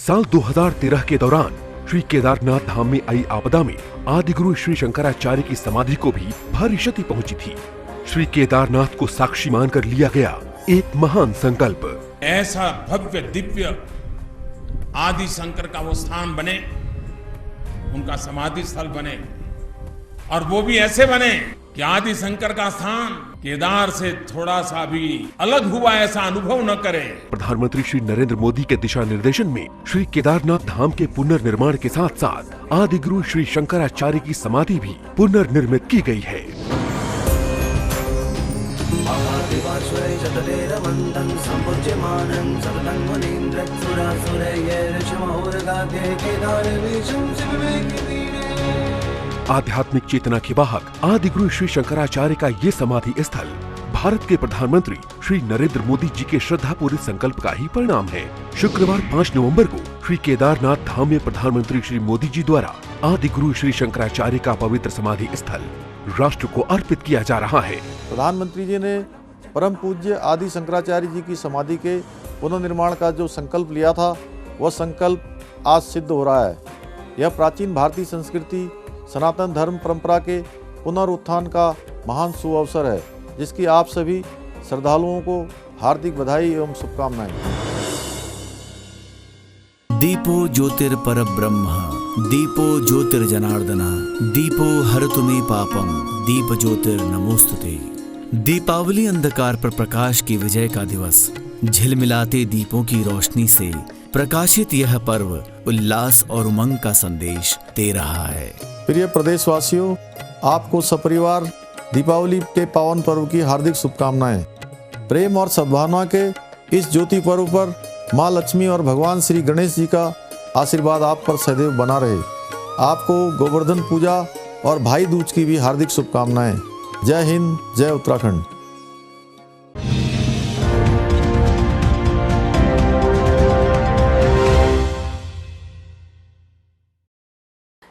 साल 2013 के दौरान श्री केदारनाथ धाम में आई आपदा में आदि गुरु श्री शंकराचार्य की समाधि को भी भारी क्षति पहुंची थी। श्री केदारनाथ को साक्षी मानकर लिया गया एक महान संकल्प। ऐसा भव्य दिव्य आदि शंकर का वो स्थान बने, उनका समाधि स्थल बने, और वो भी ऐसे बने कि आदि शंकर का स्थान केदार से थोड़ा सा भी अलग हुआ ऐसा अनुभव न करे। प्रधानमंत्री श्री नरेंद्र मोदी के दिशा निर्देशन में श्री केदारनाथ धाम के पुनर्निर्माण के साथ साथ आदि गुरु श्री शंकराचार्य की समाधि भी पुनर्निर्मित की गई है। आध्यात्मिक चेतना के वाहक आदि गुरु श्री शंकराचार्य का ये समाधि स्थल भारत के प्रधानमंत्री श्री नरेंद्र मोदी जी के श्रद्धापूर्वक संकल्प का ही परिणाम है। शुक्रवार 5 नवंबर को श्री केदारनाथ धाम में प्रधानमंत्री श्री मोदी जी द्वारा आदि गुरु श्री शंकराचार्य का पवित्र समाधि स्थल राष्ट्र को अर्पित किया जा रहा है। प्रधानमंत्री जी ने परम पूज्य आदि शंकराचार्य जी की समाधि के पुनर्निर्माण का जो संकल्प लिया था, वह संकल्प आज सिद्ध हो रहा है। यह प्राचीन भारतीय संस्कृति, सनातन धर्म परंपरा के पुनरुत्थान का महान सुअवसर है, जिसकी आप सभी श्रद्धालुओं को हार्दिक बधाई एवं शुभकामनाएं। दीपो ज्योतिर्पर ब्रह्म दीपो ज्योतिर्जनार्दन दीपो हरतु मे पापम दीप ज्योतिर्नमोस्तुते। दीपावली अंधकार पर प्रकाश की विजय का दिवस। झिलमिलाते दीपों की रोशनी से प्रकाशित यह पर्व उल्लास और उमंग का संदेश दे रहा है। प्रिय प्रदेशवासियों, आपको सपरिवार दीपावली के पावन पर्व की हार्दिक शुभकामनाएं। प्रेम और सद्भावना के इस ज्योति पर्व पर माँ लक्ष्मी और भगवान श्री गणेश जी का आशीर्वाद आप पर सदैव बना रहे। आपको गोवर्धन पूजा और भाई दूज की भी हार्दिक शुभकामनाएं। जय हिंद, जय उत्तराखंड।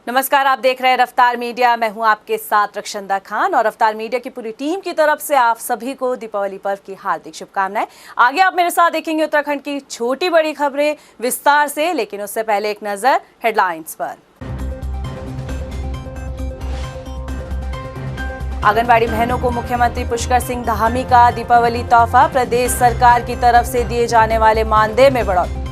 नमस्कार, आप देख रहे हैं रफ्तार मीडिया। मैं हूं आपके साथ रक्षंदा खान और रफ्तार मीडिया की पूरी टीम की तरफ से आप सभी को दीपावली पर्व की हार्दिक शुभकामनाएं। आगे आप मेरे साथ देखेंगे उत्तराखंड की छोटी बड़ी खबरें विस्तार से, लेकिन उससे पहले एक नजर हेडलाइंस पर। आंगनबाड़ी बहनों को मुख्यमंत्री पुष्कर सिंह धामी का दीपावली तोहफा। प्रदेश सरकार की तरफ से दिए जाने वाले मानदेय में बढ़ोतरी।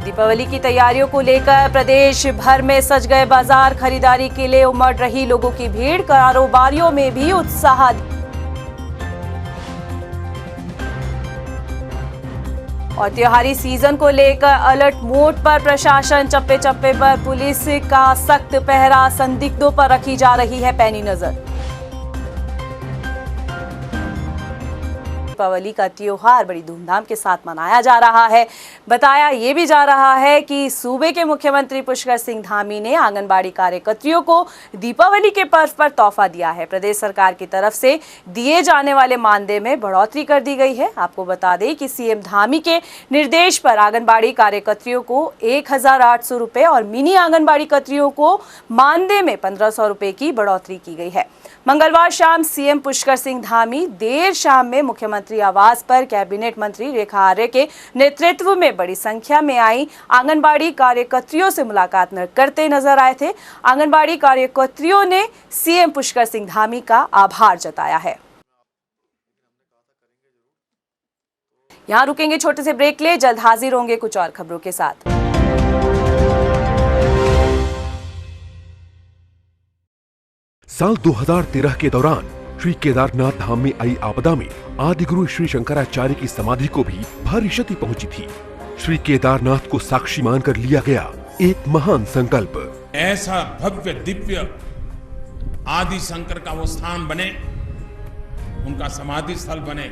दीपावली की तैयारियों को लेकर प्रदेश भर में सज गए बाजार। खरीदारी के लिए उमड़ रही लोगों की भीड़। कारोबारियों में भी उत्साह। और त्योहारी सीजन को लेकर अलर्ट मोड पर प्रशासन। चप्पे चप्पे पर पुलिस का सख्त पहरा। संदिग्धों पर रखी जा रही है पैनी नजर। दीपावली का त्योहार बड़ी धूमधाम के साथ मनाया जा रहा है। बताया ये भी जा रहा है कि सूबे के मुख्यमंत्री पुष्कर सिंह धामी ने आंगनबाड़ी कार्यकर्तियों को दीपावली के पर्व पर तोहफा दिया है। प्रदेश सरकार की तरफ से दिए जाने वाले मानदेय में बढ़ोतरी कर दी गई है। आपको बता दें कि सीएम धामी के निर्देश पर आंगनबाड़ी कार्यकर्तियों को 1,800 रुपए और मिनी आंगनबाड़ी कर्तियों को मानदेय में 1,500 रुपए की बढ़ोतरी की गई है। मंगलवार शाम सीएम पुष्कर सिंह धामी देर शाम में मुख्यमंत्री आवास पर कैबिनेट मंत्री रेखा आर्य के नेतृत्व में बड़ी संख्या में आई आंगनबाड़ी कार्यकर्तियों से मुलाकात करते नजर आए थे। आंगनबाड़ी कार्यकर्तियों ने सीएम पुष्कर सिंह धामी का आभार जताया है। यहां रुकेंगे छोटे से ब्रेक ले, जल्द हाजिर होंगे कुछ और खबरों के साथ। साल 2013 के दौरान श्री केदारनाथ धाम में आई आपदा में आदि गुरु श्री शंकराचार्य की समाधि को भी भारी क्षति पहुंची थी। श्री केदारनाथ को साक्षी मानकर लिया गया एक महान संकल्प। ऐसा भव्य दिव्य आदि शंकर का वो स्थान बने, उनका समाधि स्थल बने,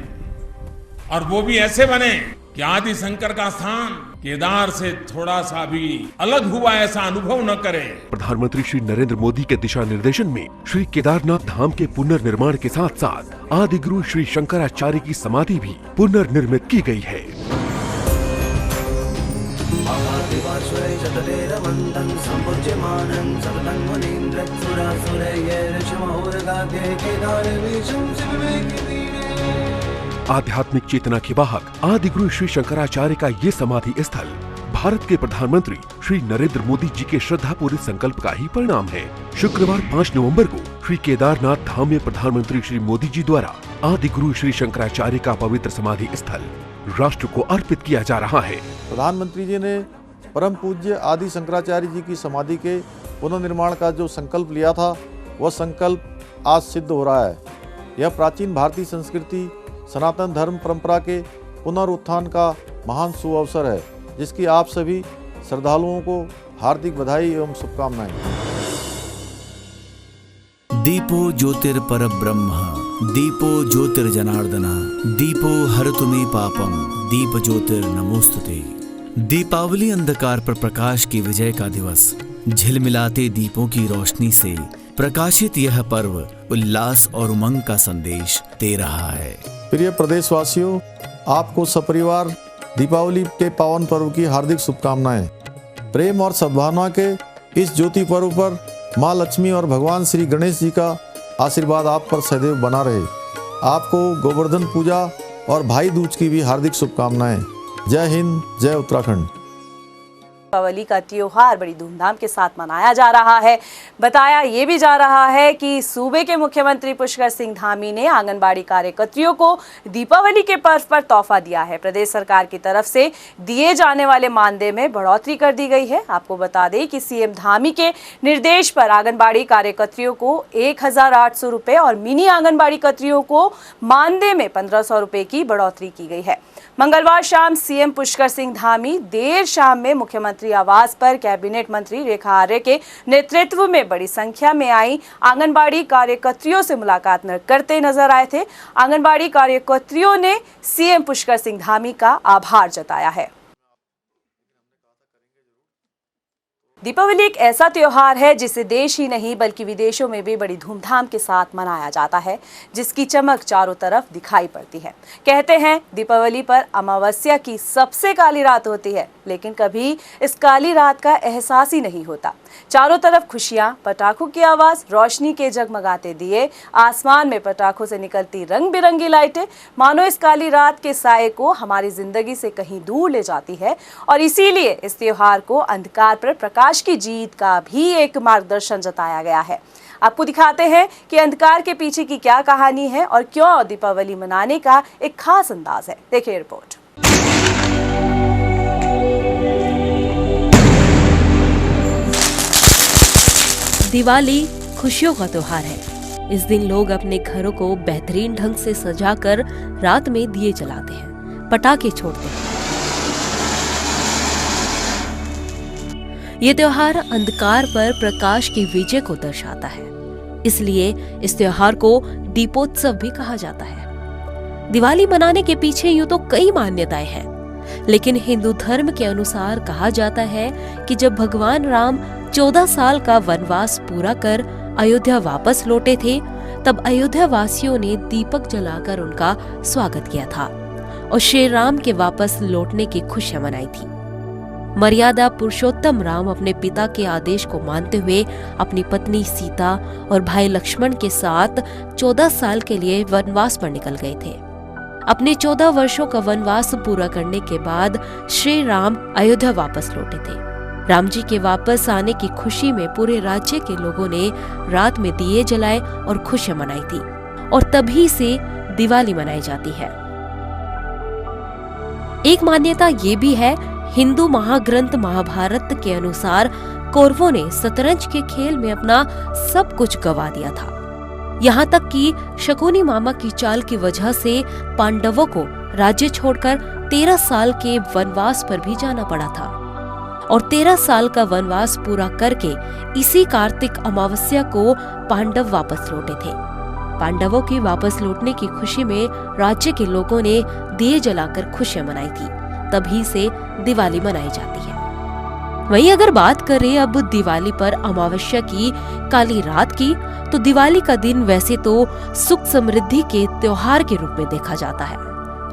और वो भी ऐसे बने कि आदि शंकर का स्थान केदार से थोड़ा सा भी अलग हुआ ऐसा अनुभव न करे। प्रधानमंत्री श्री नरेंद्र मोदी के दिशा निर्देशन में श्री केदारनाथ धाम के पुनर्निर्माण के साथ साथ आदि गुरु श्री शंकराचार्य की समाधि भी पुनर्निर्मित की गई है। आध्यात्मिक चेतना के वाहक आदि गुरु श्री शंकराचार्य का ये समाधि स्थल भारत के प्रधानमंत्री श्री नरेंद्र मोदी जी के श्रद्धापूर्वक संकल्प का ही परिणाम है। शुक्रवार 5 नवंबर को श्री केदारनाथ धाम में प्रधानमंत्री श्री मोदी जी द्वारा आदि गुरु श्री शंकराचार्य का पवित्र समाधि स्थल राष्ट्र को अर्पित किया जा रहा है। प्रधानमंत्री जी ने परम पूज्य आदि शंकराचार्य जी की समाधि के पुनर्निर्माण का जो संकल्प लिया था, वह संकल्प आज सिद्ध हो रहा है। यह प्राचीन भारतीय संस्कृति, सनातन धर्म परंपरा के पुनरुत्थान का महान सुअवसर है, जिसकी आप सभी श्रद्धालुओं को हार्दिक बधाई एवं शुभकामनाएं। दीपो ज्योतिर्पर ब्रह्म दीपो ज्योतिर्जनार्दन दीपो हरतु मे पापम दीप ज्योतिर्नमोस्तुते। दीपावली अंधकार पर प्रकाश की विजय का दिवस। झिलमिलाते दीपों की रोशनी से प्रकाशित यह पर्व उल्लास और उमंग का संदेश दे रहा है। प्रिय प्रदेशवासियों, आपको सपरिवार दीपावली के पावन पर्व की हार्दिक शुभकामनाएं। प्रेम और सद्भावना के इस ज्योति पर्व पर माँ लक्ष्मी और भगवान श्री गणेश जी का आशीर्वाद आप पर सदैव बना रहे। आपको गोवर्धन पूजा और भाई दूज की भी हार्दिक शुभकामनाएं। जय हिंद, जय उत्तराखंड। दीपावली का त्योहार बड़ी धूमधाम के साथ मनाया जा रहा है। बताया ये भी जा रहा है कि सूबे के मुख्यमंत्री पुष्कर सिंह धामी ने आंगनबाड़ी कार्यकर्तियों को दीपावली के पर्व पर तोहफा दिया है। प्रदेश सरकार की तरफ से दिए जाने वाले मानदेय में बढ़ोतरी कर दी गई है। आपको बता दें कि सीएम धामी के निर्देश पर आंगनबाड़ी कार्यकर्तियों को 1,800 रुपये और मिनी आंगनबाड़ी कर्तियों को मानदेय में 1,500 रुपये की बढ़ोतरी की गई है। मंगलवार शाम सीएम पुष्कर सिंह धामी देर शाम में मुख्यमंत्री आवास पर कैबिनेट मंत्री रेखा आर्य के नेतृत्व में बड़ी संख्या में आई आंगनबाड़ी कार्यकर्तियों से मुलाकात करते नजर आए थे। आंगनबाड़ी कार्यकर्तियों ने सीएम पुष्कर सिंह धामी का आभार जताया है। दीपावली एक ऐसा त्योहार है जिसे देश ही नहीं बल्कि विदेशों में भी बड़ी धूमधाम के साथ मनाया जाता है, जिसकी चमक चारों तरफ दिखाई पड़ती है। कहते हैं दीपावली पर अमावस्या की सबसे काली रात होती है, लेकिन कभी इस काली रात का एहसास ही नहीं होता। चारों तरफ खुशियां, पटाखों की आवाज, रोशनी के जगमगाते दिए, आसमान में पटाखों से निकलती रंग बिरंगी लाइटें मानो इस काली रात के साये को हमारी जिंदगी से कहीं दूर ले जाती है। और इसीलिए इस त्योहार को अंधकार पर प्रकाश की जीत का भी एक मार्गदर्शन जताया गया है। आपको दिखाते हैं कि अंधकार के पीछे की क्या कहानी है और क्यों दीपावली मनाने का एक खास अंदाज है। देखिए रिपोर्ट। दिवाली खुशियों का त्योहार है। इस दिन लोग अपने घरों को बेहतरीन ढंग से सजाकर रात में दिए जलाते हैं, पटाखे छोड़ते हैं। ये त्योहार अंधकार पर प्रकाश की विजय को दर्शाता है, इसलिए इस त्योहार को दीपोत्सव भी कहा जाता है। दिवाली मनाने के पीछे यूं तो कई मान्यताएं हैं, लेकिन हिंदू धर्म के अनुसार कहा जाता है कि जब भगवान राम 14 साल का वनवास पूरा कर अयोध्या वापस लौटे थे, तब अयोध्या वासियों ने दीपक जलाकर उनका स्वागत किया था और श्री राम के वापस लौटने की खुशियां मनाई थी। मर्यादा पुरुषोत्तम राम अपने पिता के आदेश को मानते हुए अपनी पत्नी सीता और भाई लक्ष्मण के साथ 14 साल के लिए वनवास पर निकल गए थे। अपने 14 वर्षों का वनवास पूरा करने के बाद श्री राम अयोध्या वापस लौटे थे। राम जी के वापस आने की खुशी में पूरे राज्य के लोगों ने रात में दिए जलाए और खुशियां मनाई थी, और तभी से दिवाली मनाई जाती है। एक मान्यता ये भी है, हिंदू महाग्रंथ महाभारत के अनुसार कौरवों ने शतरंज के खेल में अपना सब कुछ गवा दिया था। यहाँ तक कि शकुनी मामा की चाल की वजह से पांडवों को राज्य छोड़कर 13 साल के वनवास पर भी जाना पड़ा था, और 13 साल का वनवास पूरा करके इसी कार्तिक अमावस्या को पांडव वापस लौटे थे। पांडवों के वापस लौटने की खुशी में राज्य के लोगों ने दिए जलाकर खुशियां मनाई थी, तभी से दिवाली मनाई जाती है। वहीं अगर बात करें अब दिवाली पर अमावस्या की काली रात की, तो दिवाली का दिन वैसे तो सुख समृद्धि के त्योहार के रूप में देखा जाता है,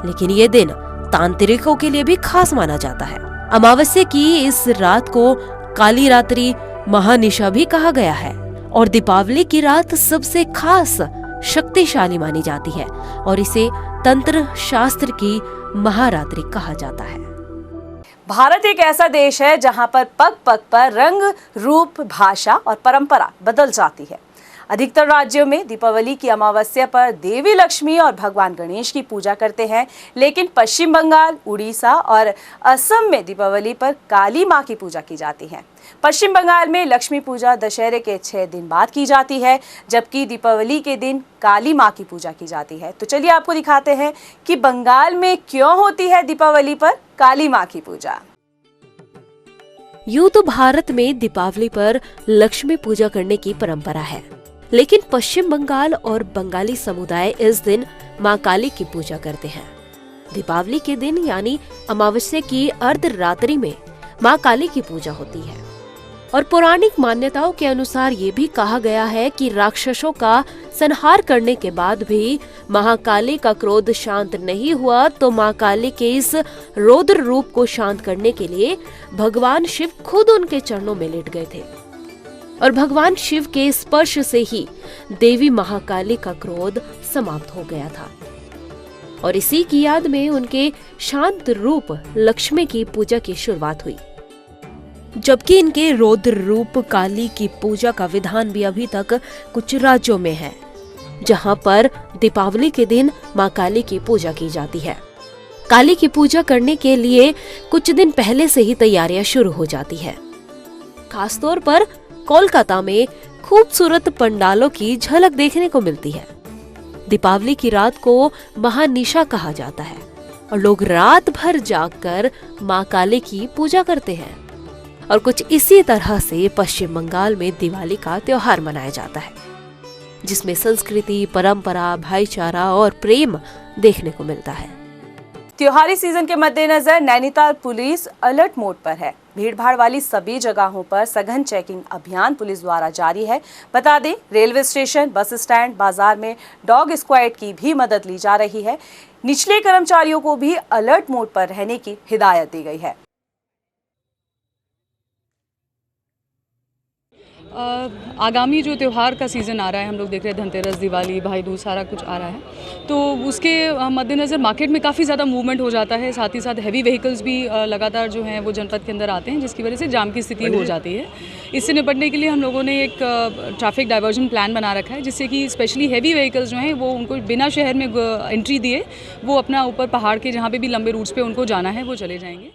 लेकिन ये दिन तांत्रिकों के लिए भी खास माना जाता है। अमावस्या की इस रात को काली रात्रि महानिशा भी कहा गया है, और दीपावली की रात सबसे खास शक्तिशाली मानी जाती है और इसे तंत्र शास्त्र की महारात्रि कहा जाता है। भारत एक ऐसा देश है जहां पर पग पग पर रंग, रूप, भाषा और परंपरा बदल जाती है। अधिकतर राज्यों में दीपावली की अमावस्या पर देवी लक्ष्मी और भगवान गणेश की पूजा करते हैं, लेकिन पश्चिम बंगाल, उड़ीसा और असम में दीपावली पर काली मां की पूजा की जाती है। पश्चिम बंगाल में लक्ष्मी पूजा दशहरे के 6 दिन बाद की जाती है, जबकि दीपावली के दिन काली मां की पूजा की जाती है। तो चलिए आपको दिखाते हैं कि बंगाल में क्यों होती है दीपावली पर काली मां की पूजा। यूं तो भारत में दीपावली पर लक्ष्मी पूजा करने की परंपरा है, लेकिन पश्चिम बंगाल और बंगाली समुदाय इस दिन मां काली की पूजा करते हैं। दीपावली के दिन यानी अमावस्या की अर्धरात्रि में मां काली की पूजा होती है और पौराणिक मान्यताओं के अनुसार ये भी कहा गया है कि राक्षसों का संहार करने के बाद भी महाकाली का क्रोध शांत नहीं हुआ, तो मां काली के इस रौद्र रूप को शांत करने के लिए भगवान शिव खुद उनके चरणों में लेट गए थे और भगवान शिव के स्पर्श से ही देवी महाकाली का क्रोध समाप्त हो गया था और इसी की याद में उनके शांत रूप लक्ष्मी की पूजा की शुरुआत हुई। जबकि इनके रौद्र रूप काली की पूजा का विधान भी अभी तक कुछ राज्यों में है, जहां पर दीपावली के दिन मां काली की पूजा की जाती है। काली की पूजा करने के लिए कुछ दिन पहले से ही तैयारियां शुरू हो जाती है। खासतौर पर कोलकाता में खूबसूरत पंडालों की झलक देखने को मिलती है। दीपावली की रात को महानिशा कहा जाता है और लोग रात भर जागकर मां काली की पूजा करते हैं और कुछ इसी तरह से पश्चिम बंगाल में दिवाली का त्योहार मनाया जाता है, जिसमें संस्कृति, परंपरा, भाईचारा और प्रेम देखने को मिलता है। त्योहारी सीजन के मद्देनजर नैनीताल पुलिस अलर्ट मोड पर है। भीड़भाड़ वाली सभी जगहों पर सघन चेकिंग अभियान पुलिस द्वारा जारी है। बता दें, रेलवे स्टेशन, बस स्टैंड, बाजार में डॉग स्क्वाड की भी मदद ली जा रही है। निचले कर्मचारियों को भी अलर्ट मोड पर रहने की हिदायत दी गई है। आगामी जो त्यौहार का सीज़न आ रहा है, हम लोग देख रहे हैं धनतेरस, दिवाली, भाई दूज सारा कुछ आ रहा है, तो उसके मद्देनज़र मार्केट में काफ़ी ज़्यादा मूवमेंट हो जाता है। साथ ही साथ हैवी व्हीकल्स भी लगातार जो हैं वो जनपद के अंदर आते हैं, जिसकी वजह से जाम की स्थिति हो जाती है। इससे निपटने के लिए हम लोगों ने एक ट्रैफिक डाइवर्जन प्लान बना रखा है, जिससे कि स्पेशली हैवी व्हीकल्स जो हैं वो उनको बिना शहर में एंट्री दिए वो अपना ऊपर पहाड़ के जहाँ पे भी लंबे रूट्स पे उनको जाना है वो चले जाएंगे।